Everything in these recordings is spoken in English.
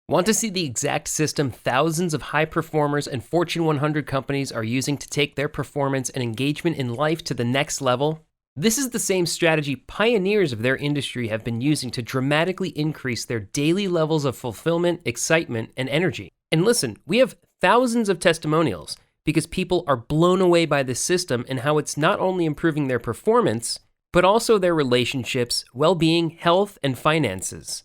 Want to see the exact system thousands of high performers and Fortune 100 companies are using to take their performance and engagement in life to the next level? This is the same strategy pioneers of their industry have been using to dramatically increase their daily levels of fulfillment, excitement, and energy. And listen, we have thousands of testimonials because people are blown away by this system and how it's not only improving their performance, but also their relationships, well-being, health, and finances.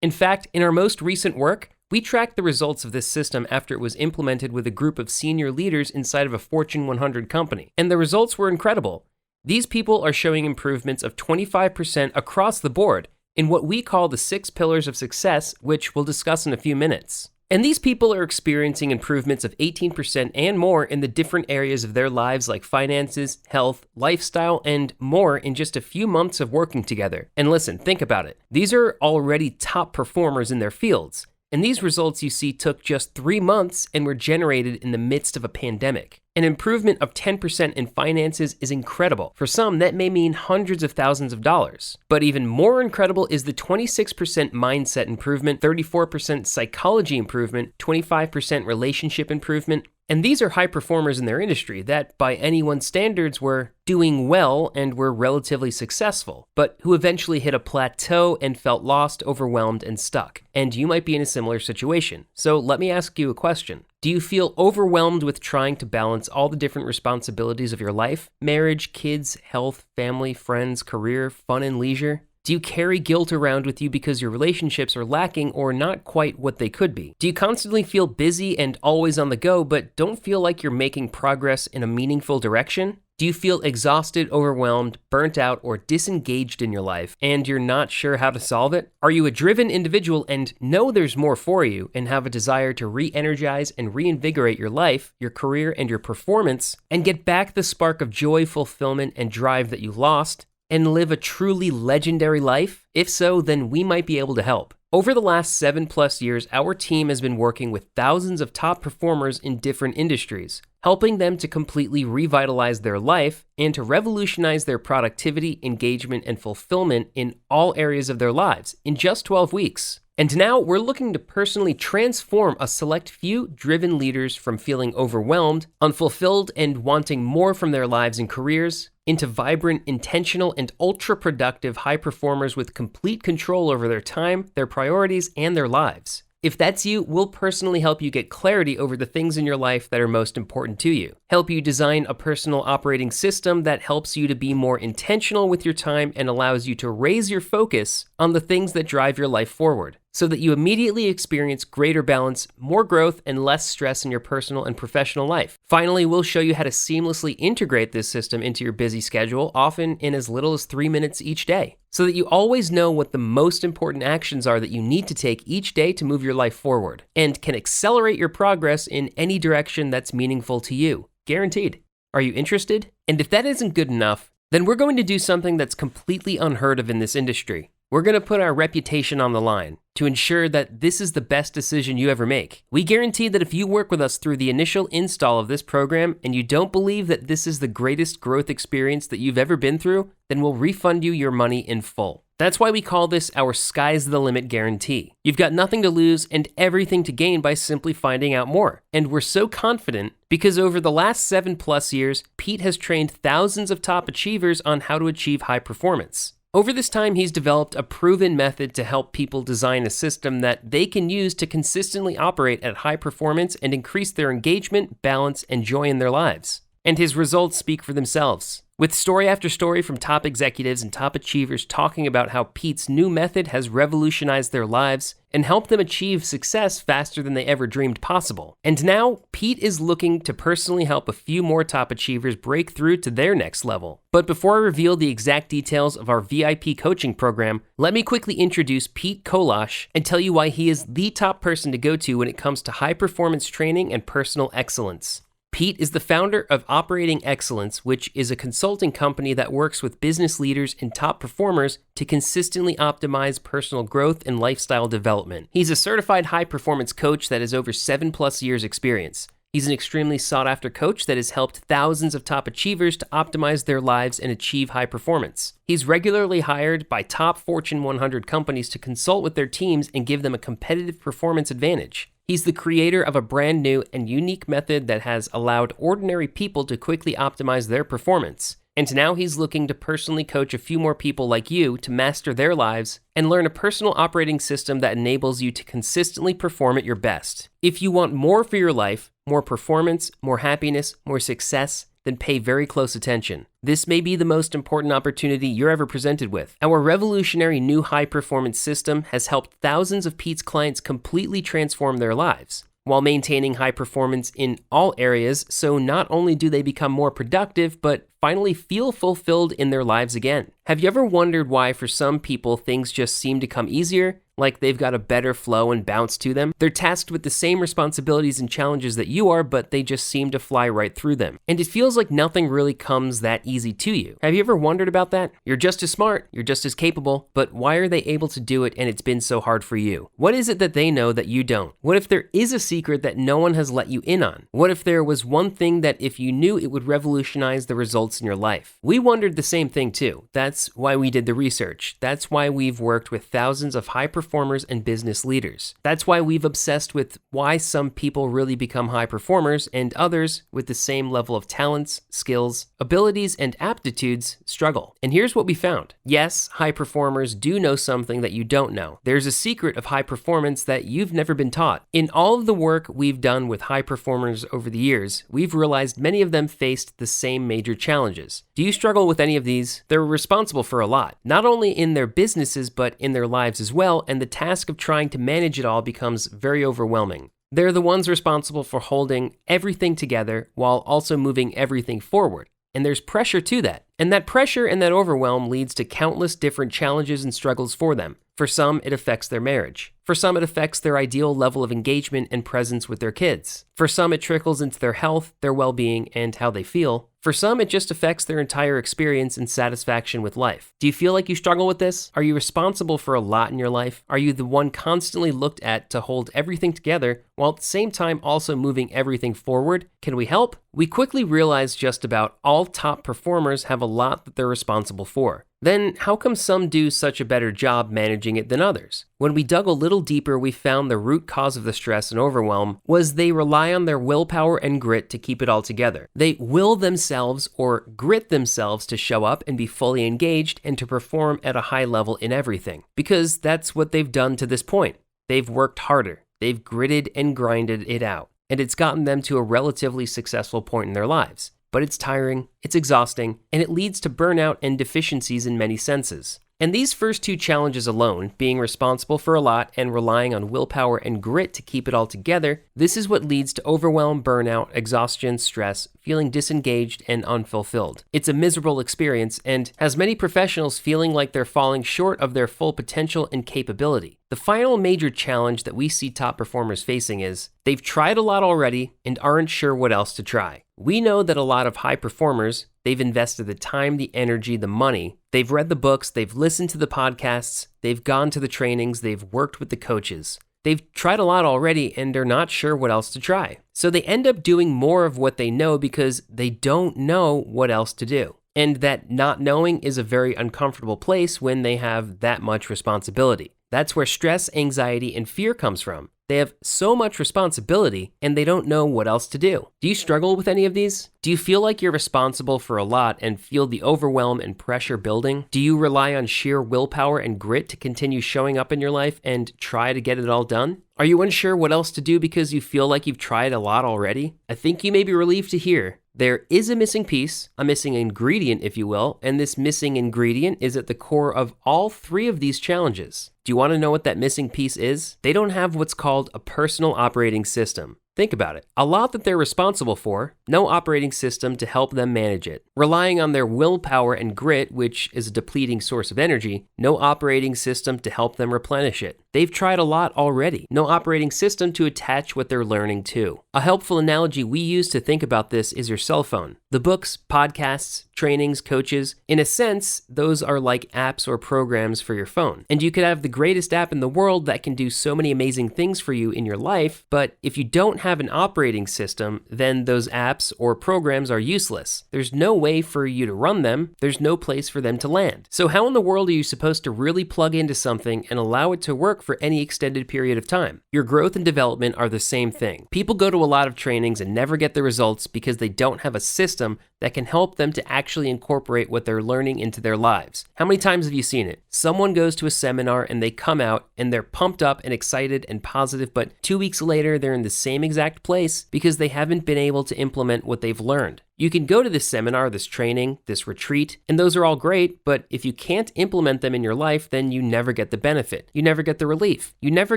In fact, in our most recent work, we tracked the results of this system after it was implemented with a group of senior leaders inside of a Fortune 100 company, and the results were incredible. These people are showing improvements of 25% across the board in what we call the 6 pillars of success, which we'll discuss in a few minutes. And these people are experiencing improvements of 18% and more in the different areas of their lives like finances, health, lifestyle, and more in just a few months of working together. And listen, think about it. These are already top performers in their fields. And these results you see took just 3 months and were generated in the midst of a pandemic. An improvement of 10% in finances is incredible. For some, that may mean hundreds of thousands of dollars. But even more incredible is the 26% mindset improvement, 34% psychology improvement, 25% relationship improvement. And these are high performers in their industry that, by anyone's standards, were doing well and were relatively successful, but who eventually hit a plateau and felt lost, overwhelmed, and stuck. And you might be in a similar situation. So let me ask you a question. Do you feel overwhelmed with trying to balance all the different responsibilities of your life? Marriage, kids, health, family, friends, career, fun, and leisure? Do you carry guilt around with you because your relationships are lacking or not quite what they could be? Do you constantly feel busy and always on the go, but don't feel like you're making progress in a meaningful direction? Do you feel exhausted, overwhelmed, burnt out, or disengaged in your life, and you're not sure how to solve it? Are you a driven individual and know there's more for you and have a desire to re-energize and reinvigorate your life, your career, and your performance, and get back the spark of joy, fulfillment, and drive that you lost, and live a truly legendary life? If so, then we might be able to help. Over the last 7+ years, our team has been working with thousands of top performers in different industries, helping them to completely revitalize their life and to revolutionize their productivity, engagement, and fulfillment in all areas of their lives in just 12 weeks. And now we're looking to personally transform a select few driven leaders from feeling overwhelmed, unfulfilled, and wanting more from their lives and careers into vibrant, intentional, and ultra-productive high performers with complete control over their time, their priorities, and their lives. If that's you, we'll personally help you get clarity over the things in your life that are most important to you, help you design a personal operating system that helps you to be more intentional with your time and allows you to raise your focus on the things that drive your life forward, so that you immediately experience greater balance, more growth, and less stress in your personal and professional life. Finally, we'll show you how to seamlessly integrate this system into your busy schedule, often in as little as 3 minutes each day, so that you always know what the most important actions are that you need to take each day to move your life forward, and can accelerate your progress in any direction that's meaningful to you. Guaranteed. Are you interested? And if that isn't good enough, then we're going to do something that's completely unheard of in this industry. We're going to put our reputation on the line to ensure that this is the best decision you ever make. We guarantee that if you work with us through the initial install of this program and you don't believe that this is the greatest growth experience that you've ever been through, then we'll refund you your money in full. That's why we call this our sky's the limit guarantee. You've got nothing to lose and everything to gain by simply finding out more. And we're so confident because over the last 7+ years, Pete has trained thousands of top achievers on how to achieve high performance. Over this time, he's developed a proven method to help people design a system that they can use to consistently operate at high performance and increase their engagement, balance, and joy in their lives. And his results speak for themselves. With story after story from top executives and top achievers talking about how Pete's new method has revolutionized their lives and helped them achieve success faster than they ever dreamed possible. And now, Pete is looking to personally help a few more top achievers break through to their next level. But before I reveal the exact details of our VIP coaching program, let me quickly introduce Pete Kolash and tell you why he is the top person to go to when it comes to high performance training and personal excellence. Pete is the founder of Operating Excellence, which is a consulting company that works with business leaders and top performers to consistently optimize personal growth and lifestyle development. He's a certified high-performance coach that has over 7+ years experience. He's an extremely sought-after coach that has helped thousands of top achievers to optimize their lives and achieve high performance. He's regularly hired by top Fortune 100 companies to consult with their teams and give them a competitive performance advantage. He's the creator of a brand new and unique method that has allowed ordinary people to quickly optimize their performance. And now he's looking to personally coach a few more people like you to master their lives and learn a personal operating system that enables you to consistently perform at your best. If you want more for your life, more performance, more happiness, more success, then pay very close attention. This may be the most important opportunity you're ever presented with. Our revolutionary new high-performance system has helped thousands of Pete's clients completely transform their lives, while maintaining high performance in all areas, so not only do they become more productive, but finally feel fulfilled in their lives again. Have you ever wondered why for some people things just seem to come easier? Like they've got a better flow and bounce to them? They're tasked with the same responsibilities and challenges that you are, but they just seem to fly right through them. And it feels like nothing really comes that easy to you. Have you ever wondered about that? You're just as smart, you're just as capable, but why are they able to do it and it's been so hard for you? What is it that they know that you don't? What if there is a secret that no one has let you in on? What if there was one thing that if you knew it would revolutionize the results in your life? We wondered the same thing too. That's why we did the research. That's why we've worked with thousands of high performers and business leaders. That's why we've obsessed with why some people really become high performers and others with the same level of talents, skills, abilities, and aptitudes struggle. And here's what we found. Yes, high performers do know something that you don't know. There's a secret of high performance that you've never been taught. In all of the work we've done with high performers over the years, we've realized many of them faced the same major challenges. Do you struggle with any of these? They're responsible for a lot, not only in their businesses, but in their lives as well, and the task of trying to manage it all becomes very overwhelming. They're the ones responsible for holding everything together while also moving everything forward. And there's pressure to that. And that pressure and that overwhelm leads to countless different challenges and struggles for them. For some, it affects their marriage. For some, it affects their ideal level of engagement and presence with their kids. For some, it trickles into their health, their well-being, and how they feel. For some, it just affects their entire experience and satisfaction with life. Do you feel like you struggle with this? Are you responsible for a lot in your life? Are you the one constantly looked at to hold everything together while at the same time also moving everything forward? Can we help? We quickly realized just about all top performers have a lot that they're responsible for. Then how come some do such a better job managing it than others? When we dug a little deeper, we found the root cause of the stress and overwhelm was they rely on their willpower and grit to keep it all together. They will themselves or grit themselves to show up and be fully engaged and to perform at a high level in everything, because that's what they've done to this point. They've worked harder. They've gritted and grinded it out, and it's gotten them to a relatively successful point in their lives. But it's tiring, it's exhausting, and it leads to burnout and deficiencies in many senses. And these first two challenges alone, being responsible for a lot and relying on willpower and grit to keep it all together, this is what leads to overwhelm, burnout, exhaustion, stress, feeling disengaged and unfulfilled. It's a miserable experience and has many professionals feeling like they're falling short of their full potential and capability. The final major challenge that we see top performers facing is they've tried a lot already and aren't sure what else to try. We know that a lot of high performers, they've invested the time, the energy, the money. They've read the books, they've listened to the podcasts, they've gone to the trainings, they've worked with the coaches. They've tried a lot already and they're not sure what else to try. So they end up doing more of what they know because they don't know what else to do. And that not knowing is a very uncomfortable place when they have that much responsibility. That's where stress, anxiety, and fear comes from. They have so much responsibility and they don't know what else to do. Do you struggle with any of these? Do you feel like you're responsible for a lot and feel the overwhelm and pressure building? Do you rely on sheer willpower and grit to continue showing up in your life and try to get it all done? Are you unsure what else to do because you feel like you've tried a lot already? I think you may be relieved to hear there is a missing piece, a missing ingredient, if you will, and this missing ingredient is at the core of all three of these challenges. Do you want to know what that missing piece is? They don't have what's called a personal operating system. Think about it. A lot that they're responsible for, no operating system to help them manage it. Relying on their willpower and grit, which is a depleting source of energy, no operating system to help them replenish it. They've tried a lot already. No operating system to attach what they're learning to. A helpful analogy we use to think about this is your cell phone. The books, podcasts, trainings, coaches, in a sense, those are like apps or programs for your phone. And you could have the greatest app in the world that can do so many amazing things for you in your life, but if you don't have an operating system, then those apps or programs are useless. There's no way for you to run them. There's no place for them to land. So how in the world are you supposed to really plug into something and allow it to work for any extended period of time? Your growth and development are the same thing. People go to a lot of trainings and never get the results because they don't have a system that can help them to actually incorporate what they're learning into their lives. How many times have you seen it? Someone goes to a seminar and they come out and they're pumped up and excited and positive, but 2 weeks later they're in the same exact place because they haven't been able to implement what they've learned. You can go to this seminar, this training, this retreat, and those are all great, but if you can't implement them in your life, then you never get the benefit. You never get the relief. You never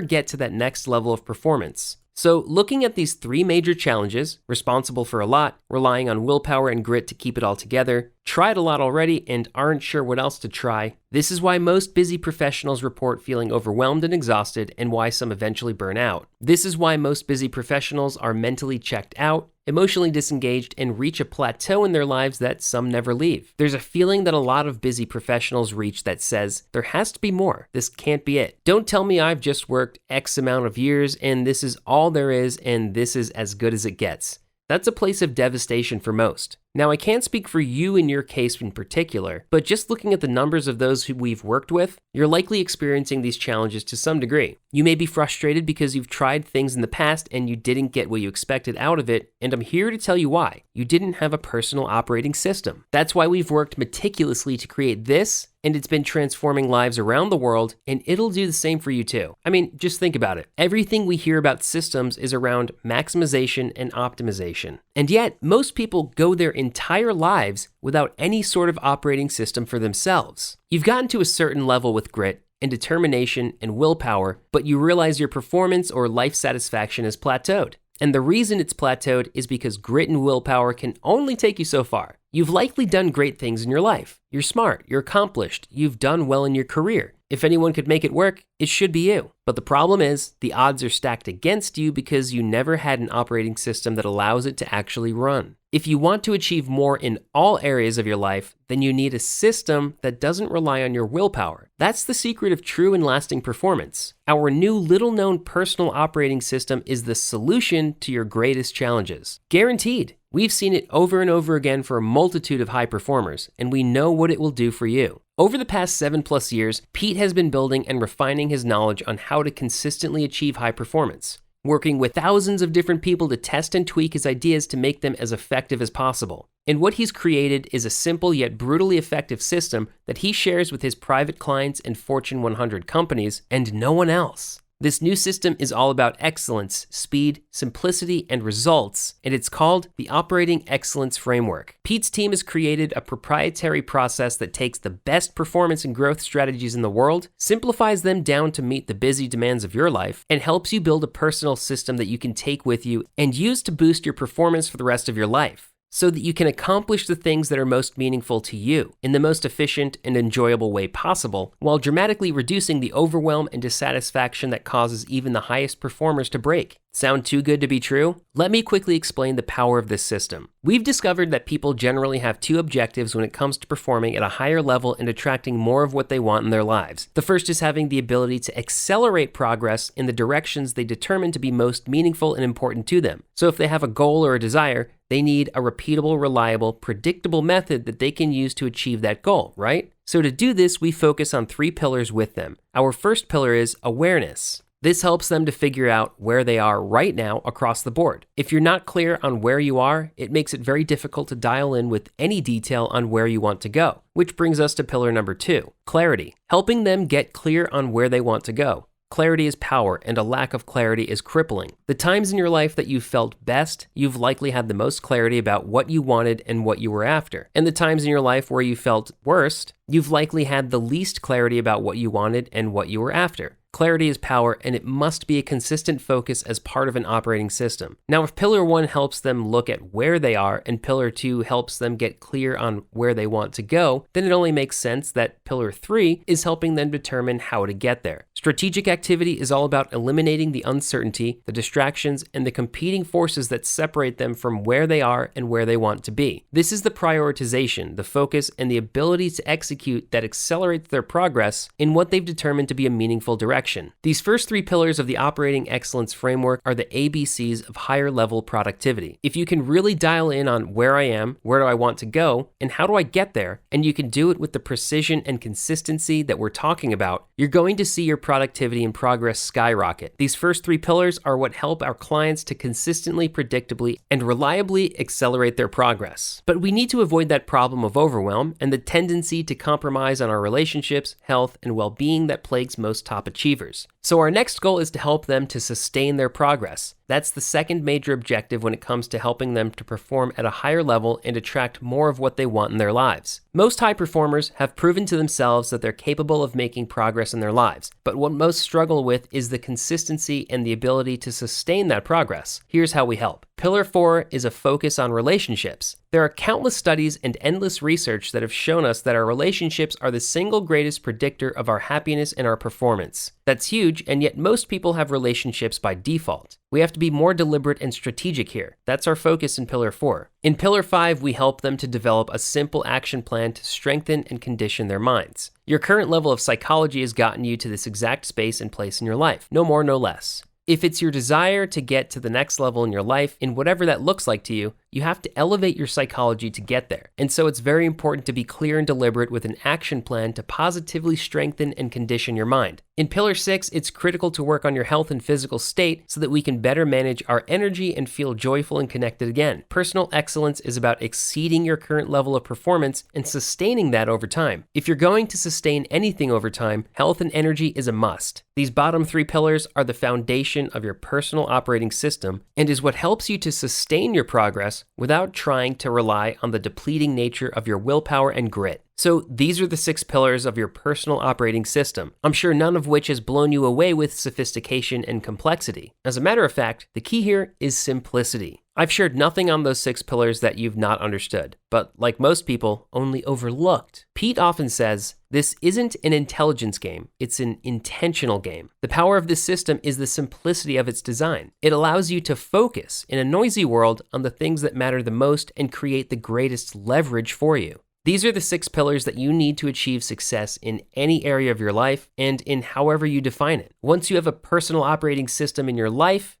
get to that next level of performance. So looking at these 3 major challenges, responsible for a lot, relying on willpower and grit to keep it all together, tried a lot already and aren't sure what else to try, this is why most busy professionals report feeling overwhelmed and exhausted and why some eventually burn out. This is why most busy professionals are mentally checked out, emotionally disengaged, and reach a plateau in their lives that some never leave. There's a feeling that a lot of busy professionals reach that says, there has to be more. This can't be it. Don't tell me I've just worked X amount of years and this is all there is and this is as good as it gets. That's a place of devastation for most. Now, I can't speak for you in your case in particular, but just looking at the numbers of those who we've worked with, you're likely experiencing these challenges to some degree. You may be frustrated because you've tried things in the past and you didn't get what you expected out of it, and I'm here to tell you why. You didn't have a personal operating system. That's why we've worked meticulously to create this, and it's been transforming lives around the world, and it'll do the same for you too. I mean, just think about it. Everything we hear about systems is around maximization and optimization. And yet, most people go their entire lives without any sort of operating system for themselves. You've gotten to a certain level with grit and determination and willpower, but you realize your performance or life satisfaction has plateaued. And the reason it's plateaued is because grit and willpower can only take you so far. You've likely done great things in your life. You're smart, you're accomplished, you've done well in your career. If anyone could make it work, it should be you. But the problem is, the odds are stacked against you because you never had an operating system that allows it to actually run. If you want to achieve more in all areas of your life, then you need a system that doesn't rely on your willpower. That's the secret of true and lasting performance. Our new little-known personal operating system is the solution to your greatest challenges. Guaranteed. We've seen it over and over again for a multitude of high performers, and we know what it will do for you. Over the past 7+ years, Pete has been building and refining his knowledge on how to consistently achieve high performance, working with thousands of different people to test and tweak his ideas to make them as effective as possible. And what he's created is a simple yet brutally effective system that he shares with his private clients and Fortune 100 companies and no one else. This new system is all about excellence, speed, simplicity, and results, and it's called the Operating Excellence Framework. Pete's team has created a proprietary process that takes the best performance and growth strategies in the world, simplifies them down to meet the busy demands of your life, and helps you build a personal system that you can take with you and use to boost your performance for the rest of your life, so that you can accomplish the things that are most meaningful to you in the most efficient and enjoyable way possible, while dramatically reducing the overwhelm and dissatisfaction that causes even the highest performers to break. Sound too good to be true? Let me quickly explain the power of this system. We've discovered that people generally have 2 objectives when it comes to performing at a higher level and attracting more of what they want in their lives. The first is having the ability to accelerate progress in the directions they determine to be most meaningful and important to them. So if they have a goal or a desire, they need a repeatable, reliable, predictable method that they can use to achieve that goal, right? So to do this, we focus on 3 pillars with them. Our first pillar is awareness. This helps them to figure out where they are right now across the board. If you're not clear on where you are, it makes it very difficult to dial in with any detail on where you want to go. Which brings us to pillar number 2, clarity. Helping them get clear on where they want to go. Clarity is power, and a lack of clarity is crippling. The times in your life that you felt best, you've likely had the most clarity about what you wanted and what you were after. And the times in your life where you felt worst, you've likely had the least clarity about what you wanted and what you were after. Clarity is power, and it must be a consistent focus as part of an operating system. Now, if Pillar 1 helps them look at where they are and Pillar 2 helps them get clear on where they want to go, then it only makes sense that Pillar 3 is helping them determine how to get there. Strategic activity is all about eliminating the uncertainty, the distractions, and the competing forces that separate them from where they are and where they want to be. This is the prioritization, the focus, and the ability to execute that accelerates their progress in what they've determined to be a meaningful direction. These first three pillars of the Operating Excellence Framework are the ABCs of higher level productivity. If you can really dial in on where I am, where do I want to go, and how do I get there, and you can do it with the precision and consistency that we're talking about, you're going to see your productivity and progress skyrocket. These first three pillars are what help our clients to consistently, predictably, and reliably accelerate their progress. But we need to avoid that problem of overwhelm and the tendency to compromise on our relationships, health, and well-being that plagues most top achievers. So our next goal is to help them to sustain their progress. That's the second major objective when it comes to helping them to perform at a higher level and attract more of what they want in their lives. Most high performers have proven to themselves that they're capable of making progress in their lives, but what most struggle with is the consistency and the ability to sustain that progress. Here's how we help. Pillar 4 is a focus on relationships. There are countless studies and endless research that have shown us that our relationships are the single greatest predictor of our happiness and our performance. That's huge, and yet most people have relationships by default. We have to be more deliberate and strategic here. That's our focus in Pillar 4. In Pillar 5, we help them to develop a simple action plan to strengthen and condition their minds. Your current level of psychology has gotten you to this exact space and place in your life. No more, no less. If it's your desire to get to the next level in your life, in whatever that looks like to you, you have to elevate your psychology to get there. And so it's very important to be clear and deliberate with an action plan to positively strengthen and condition your mind. In Pillar 6, it's critical to work on your health and physical state so that we can better manage our energy and feel joyful and connected again. Personal excellence is about exceeding your current level of performance and sustaining that over time. If you're going to sustain anything over time, health and energy is a must. These bottom three pillars are the foundation of your personal operating system and is what helps you to sustain your progress without trying to rely on the depleting nature of your willpower and grit. So these are the 6 pillars of your personal operating system. I'm sure none of which has blown you away with sophistication and complexity. As a matter of fact, the key here is simplicity. I've shared nothing on those 6 pillars that you've not understood, but like most people, only overlooked. Pete often says, this isn't an intelligence game, it's an intentional game. The power of this system is the simplicity of its design. It allows you to focus in a noisy world on the things that matter the most and create the greatest leverage for you. These are the 6 pillars that you need to achieve success in any area of your life and in however you define it. Once you have a personal operating system in your life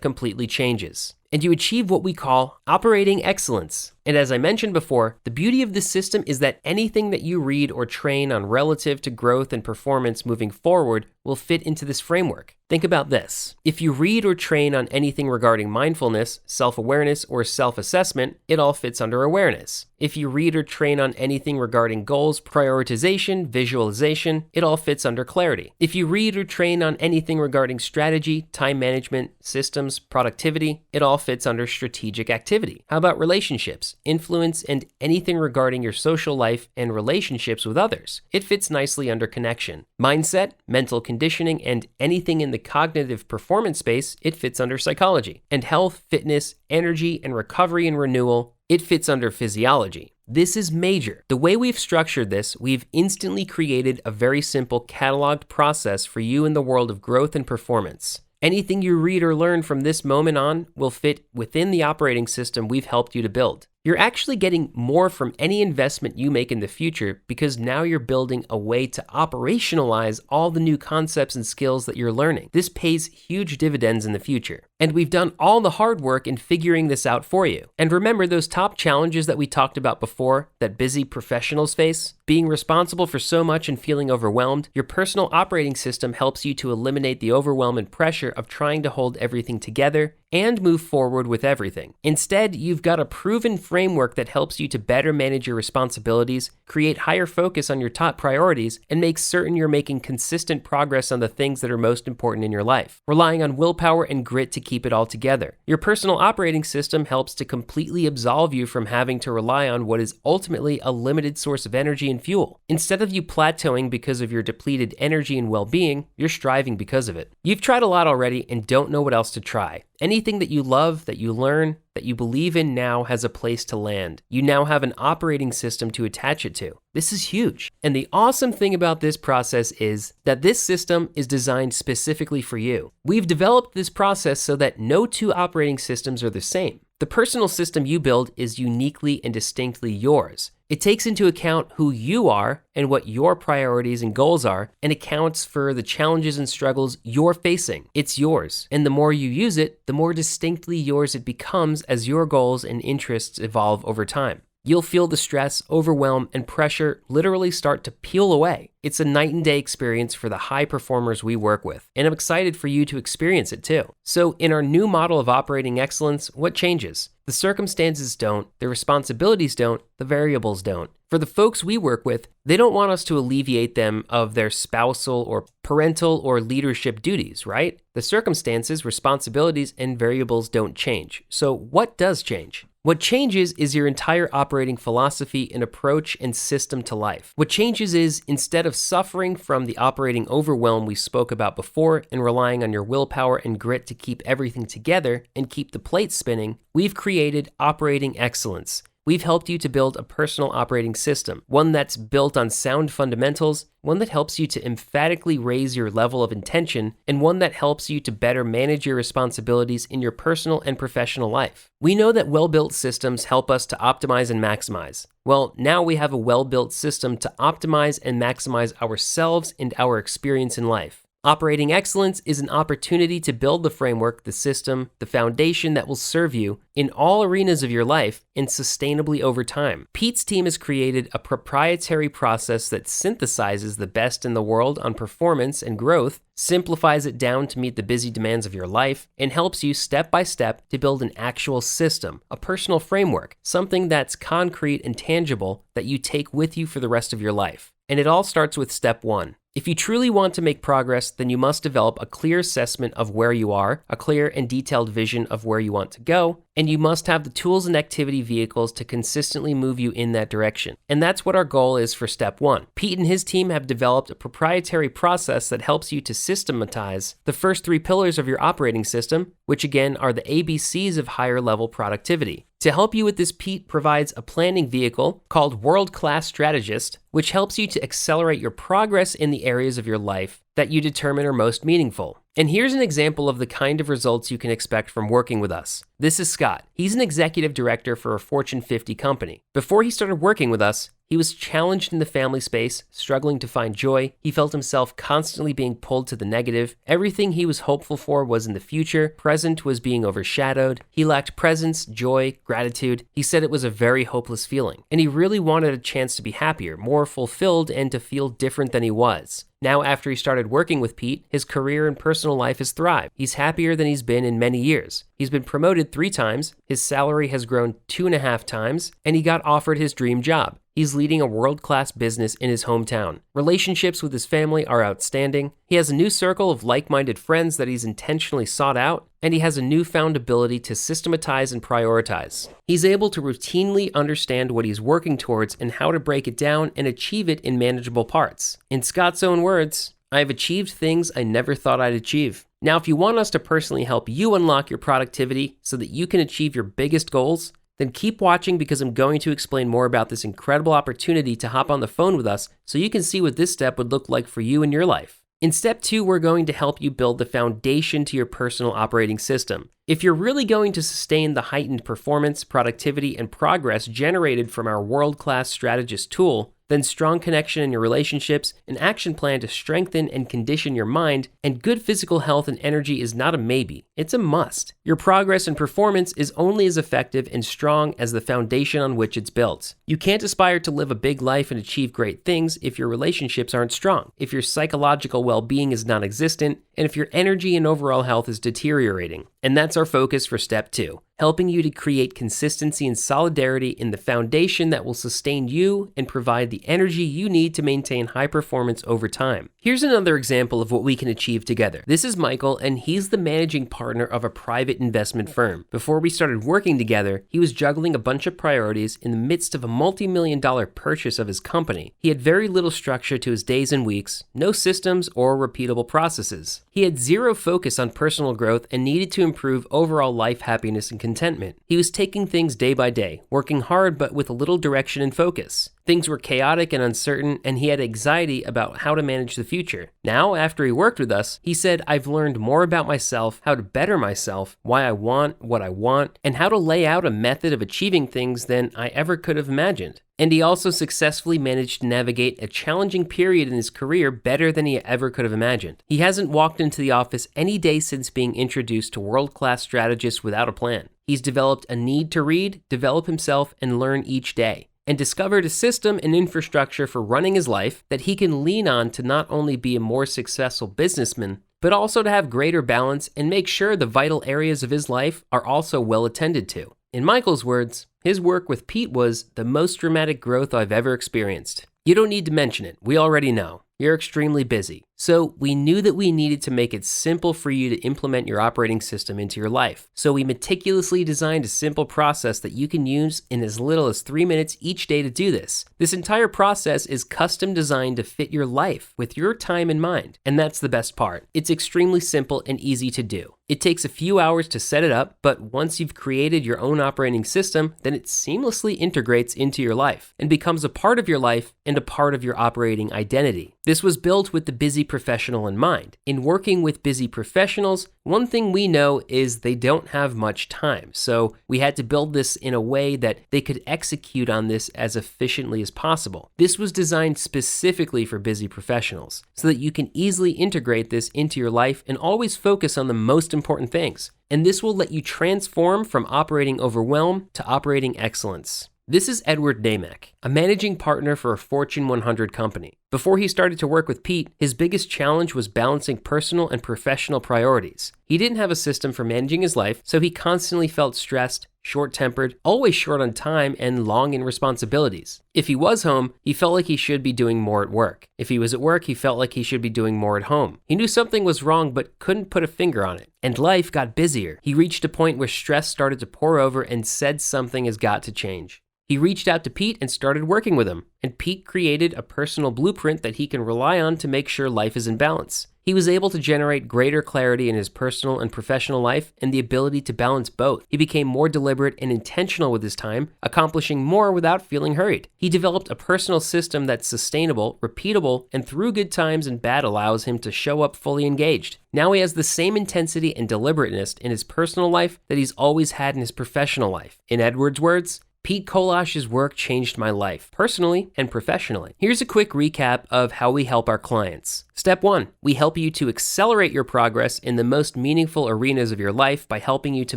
completely changes. And you achieve what we call operating excellence. And as I mentioned before, the beauty of this system is that anything that you read or train on relative to growth and performance moving forward will fit into this framework. Think about this. If you read or train on anything regarding mindfulness, self-awareness, or self-assessment, it all fits under awareness. If you read or train on anything regarding goals, prioritization, visualization, it all fits under clarity. If you read or train on anything regarding strategy, time management, systems, productivity, it all fits under strategic activity. How about relationships, influence, and anything regarding your social life and relationships with others? It fits nicely under connection. Mindset, mental conditioning, and anything in the cognitive performance space, it fits under psychology. And health, fitness, energy, and recovery and renewal, it fits under physiology. This is major. The way we've structured this, we've instantly created a very simple cataloged process for you in the world of growth and performance. Anything you read or learn from this moment on will fit within the operating system we've helped you to build. You're actually getting more from any investment you make in the future because now you're building a way to operationalize all the new concepts and skills that you're learning. This pays huge dividends in the future. And we've done all the hard work in figuring this out for you. And remember those top challenges that we talked about before that busy professionals face? Being responsible for so much and feeling overwhelmed, your personal operating system helps you to eliminate the overwhelm and pressure of trying to hold everything together and move forward with everything. Instead, you've got a proven framework that helps you to better manage your responsibilities, create higher focus on your top priorities, and make certain you're making consistent progress on the things that are most important in your life, relying on willpower and grit to keep it all together. Your personal operating system helps to completely absolve you from having to rely on what is ultimately a limited source of energy and fuel. Instead of you plateauing because of your depleted energy and well-being, you're striving because of it. You've tried a lot already and don't know what else to try. Anything that you love, that you learn, that you believe in now has a place to land. You now have an operating system to attach it to. This is huge. And the awesome thing about this process is that this system is designed specifically for you. We've developed this process so that no two operating systems are the same. The personal system you build is uniquely and distinctly yours. It takes into account who you are and what your priorities and goals are, and accounts for the challenges and struggles you're facing. It's yours. And the more you use it, the more distinctly yours it becomes as your goals and interests evolve over time. You'll feel the stress, overwhelm, and pressure literally start to peel away. It's a night and day experience for the high performers we work with, and I'm excited for you to experience it too. So in our new model of operating excellence, what changes? The circumstances don't, the responsibilities don't, the variables don't. For the folks we work with, they don't want us to alleviate them of their spousal or parental or leadership duties, right? The circumstances, responsibilities, and variables don't change. So what does change? What changes is your entire operating philosophy and approach and system to life. What changes is, instead of suffering from the operating overwhelm we spoke about before and relying on your willpower and grit to keep everything together and keep the plate spinning, we've created operating excellence. We've helped you to build a personal operating system, one that's built on sound fundamentals, one that helps you to emphatically raise your level of intention, and one that helps you to better manage your responsibilities in your personal and professional life. We know that well-built systems help us to optimize and maximize. Well, now we have a well-built system to optimize and maximize ourselves and our experience in life. Operating excellence is an opportunity to build the framework, the system, the foundation that will serve you in all arenas of your life and sustainably over time. Pete's team has created a proprietary process that synthesizes the best in the world on performance and growth, simplifies it down to meet the busy demands of your life, and helps you step by step to build an actual system, a personal framework, something that's concrete and tangible that you take with you for the rest of your life. And it all starts with step 1. If you truly want to make progress, then you must develop a clear assessment of where you are, a clear and detailed vision of where you want to go, and you must have the tools and activity vehicles to consistently move you in that direction. And that's what our goal is for step 1. Pete and his team have developed a proprietary process that helps you to systematize the first 3 pillars of your operating system, which again are the ABCs of higher level productivity. To help you with this, Pete provides a planning vehicle called World Class Strategist, which helps you to accelerate your progress in the areas of your life that you determine are most meaningful. And here's an example of the kind of results you can expect from working with us. This is Scott. He's an executive director for a Fortune 50 company. Before he started working with us, he was challenged in the family space, struggling to find joy. He felt himself constantly being pulled to the negative. Everything he was hopeful for was in the future. Present was being overshadowed. He lacked presence, joy, gratitude. He said it was a very hopeless feeling. And he really wanted a chance to be happier, more fulfilled, and to feel different than he was. Now, after he started working with Pete, his career and personal life has thrived. He's happier than he's been in many years. He's been promoted 3 times, his salary has grown 2.5 times, and he got offered his dream job. He's leading a world-class business in his hometown. Relationships with his family are outstanding. He has a new circle of like-minded friends that he's intentionally sought out, and he has a newfound ability to systematize and prioritize. He's able to routinely understand what he's working towards and how to break it down and achieve it in manageable parts. In Scott's own words, "I've achieved things I never thought I'd achieve." Now, if you want us to personally help you unlock your productivity so that you can achieve your biggest goals, then keep watching because I'm going to explain more about this incredible opportunity to hop on the phone with us so you can see what this step would look like for you in your life. In step 2, we're going to help you build the foundation to your personal operating system. If you're really going to sustain the heightened performance, productivity, and progress generated from our world-class strategist tool, then strong connection in your relationships, an action plan to strengthen and condition your mind, and good physical health and energy is not a maybe, it's a must. Your progress and performance is only as effective and strong as the foundation on which it's built. You can't aspire to live a big life and achieve great things if your relationships aren't strong, if your psychological well-being is non-existent, and if your energy and overall health is deteriorating. And that's our focus for step 2, helping you to create consistency and solidarity in the foundation that will sustain you and provide the energy you need to maintain high performance over time. Here's another example of what we can achieve together. This is Michael, and he's the managing partner of a private investment firm. Before we started working together, he was juggling a bunch of priorities in the midst of a multi-million-dollar purchase of his company. He had very little structure to his days and weeks, no systems or repeatable processes. He had zero focus on personal growth and needed to improve overall life happiness and contentment. He was taking things day by day, working hard but with a little direction and focus. Things were chaotic and uncertain, and he had anxiety about how to manage the future. Now, after he worked with us, he said, "I've learned more about myself, how to better myself, why I want what I want, and how to lay out a method of achieving things than I ever could have imagined." And he also successfully managed to navigate a challenging period in his career better than he ever could have imagined. He hasn't walked into the office any day since being introduced to world-class strategists without a plan. He's developed a need to read, develop himself, and learn each day, and discovered a system and infrastructure for running his life that he can lean on to not only be a more successful businessman, but also to have greater balance and make sure the vital areas of his life are also well attended to. In Michael's words, his work with Pete was the most dramatic growth I've ever experienced. You don't need to mention it, we already know. You're extremely busy. So we knew that we needed to make it simple for you to implement your operating system into your life. So we meticulously designed a simple process that you can use in as little as 3 minutes each day to do this. This entire process is custom designed to fit your life with your time in mind. And that's the best part. It's extremely simple and easy to do. It takes a few hours to set it up, but once you've created your own operating system, then it seamlessly integrates into your life and becomes a part of your life and a part of your operating identity. This was built with the busy professional in mind. In working with busy professionals, one thing we know is they don't have much time, so we had to build this in a way that they could execute on this as efficiently as possible. This was designed specifically for busy professionals, so that you can easily integrate this into your life and always focus on the most important things. And this will let you transform from operating overwhelm to operating excellence. This is Edward Naimak, a managing partner for a Fortune 100 company. Before he started to work with Pete, his biggest challenge was balancing personal and professional priorities. He didn't have a system for managing his life, so he constantly felt stressed, short-tempered, always short on time, and long in responsibilities. If he was home, he felt like he should be doing more at work. If he was at work, he felt like he should be doing more at home. He knew something was wrong but couldn't put a finger on it. And life got busier. He reached a point where stress started to pour over and said something has got to change. He reached out to Pete and started working with him, and Pete created a personal blueprint that he can rely on to make sure life is in balance. He was able to generate greater clarity in his personal and professional life and the ability to balance both. He became more deliberate and intentional with his time, accomplishing more without feeling hurried. He developed a personal system that's sustainable, repeatable, and through good times and bad allows him to show up fully engaged. Now he has the same intensity and deliberateness in his personal life that he's always had in his professional life. In Edward's words, Pete Kolash's work changed my life, personally and professionally. Here's a quick recap of how we help our clients. Step 1, we help you to accelerate your progress in the most meaningful arenas of your life by helping you to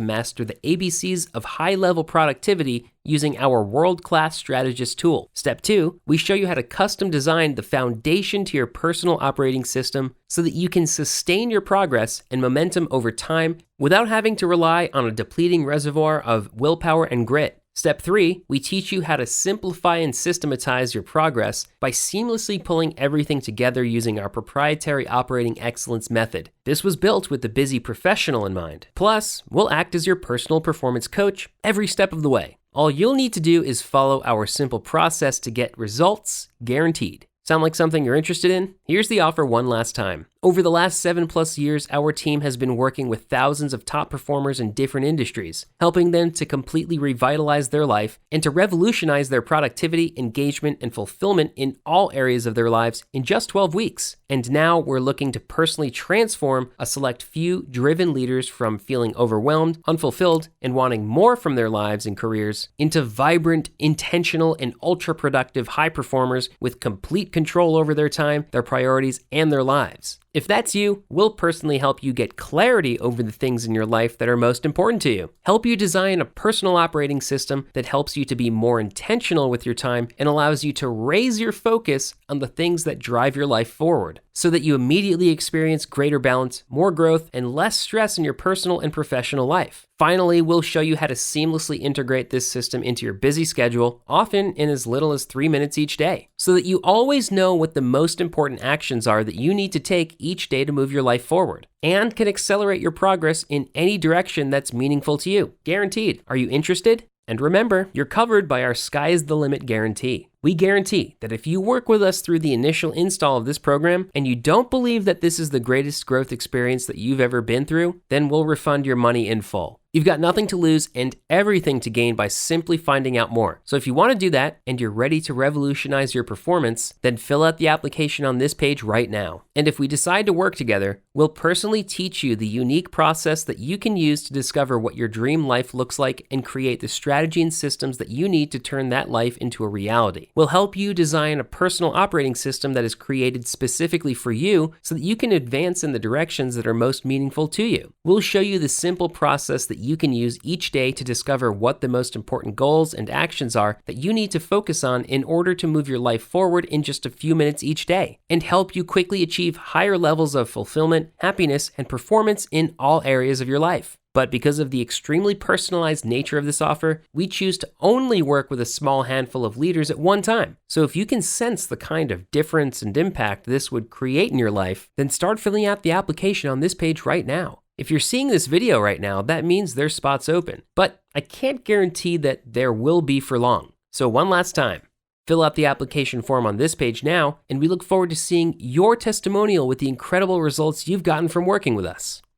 master the ABCs of high-level productivity using our world-class strategist tool. Step 2, we show you how to custom design the foundation to your personal operating system so that you can sustain your progress and momentum over time without having to rely on a depleting reservoir of willpower and grit. Step 3, we teach you how to simplify and systematize your progress by seamlessly pulling everything together using our proprietary operating excellence method. This was built with the busy professional in mind. Plus, we'll act as your personal performance coach every step of the way. All you'll need to do is follow our simple process to get results guaranteed. Sound like something you're interested in? Here's the offer one last time. Over the last 7+ years, our team has been working with thousands of top performers in different industries, helping them to completely revitalize their life and to revolutionize their productivity, engagement, and fulfillment in all areas of their lives in just 12 weeks. And now we're looking to personally transform a select few driven leaders from feeling overwhelmed, unfulfilled, and wanting more from their lives and careers into vibrant, intentional, and ultra-productive high performers with complete control over their time, their priorities, and their lives. If that's you, we'll personally help you get clarity over the things in your life that are most important to you. Help you design a personal operating system that helps you to be more intentional with your time and allows you to raise your focus on the things that drive your life forward, so that you immediately experience greater balance, more growth, and less stress in your personal and professional life. Finally, we'll show you how to seamlessly integrate this system into your busy schedule, often in as little as 3 minutes each day, so that you always know what the most important actions are that you need to take each day to move your life forward, and can accelerate your progress in any direction that's meaningful to you. Guaranteed. Are you interested? And remember, you're covered by our Sky's the Limit guarantee. We guarantee that if you work with us through the initial install of this program and you don't believe that this is the greatest growth experience that you've ever been through, then we'll refund your money in full. You've got nothing to lose and everything to gain by simply finding out more. So if you want to do that and you're ready to revolutionize your performance, then fill out the application on this page right now. And if we decide to work together, we'll personally teach you the unique process that you can use to discover what your dream life looks like and create the strategy and systems that you need to turn that life into a reality. We'll help you design a personal operating system that is created specifically for you so that you can advance in the directions that are most meaningful to you. We'll show you the simple process that you can use each day to discover what the most important goals and actions are that you need to focus on in order to move your life forward in just a few minutes each day, and help you quickly achieve higher levels of fulfillment, happiness, and performance in all areas of your life. But because of the extremely personalized nature of this offer, we choose to only work with a small handful of leaders at one time. So if you can sense the kind of difference and impact this would create in your life, then start filling out the application on this page right now. If you're seeing this video right now, that means there's spots open, but I can't guarantee that there will be for long. So one last time, fill out the application form on this page now, and we look forward to seeing your testimonial with the incredible results you've gotten from working with us.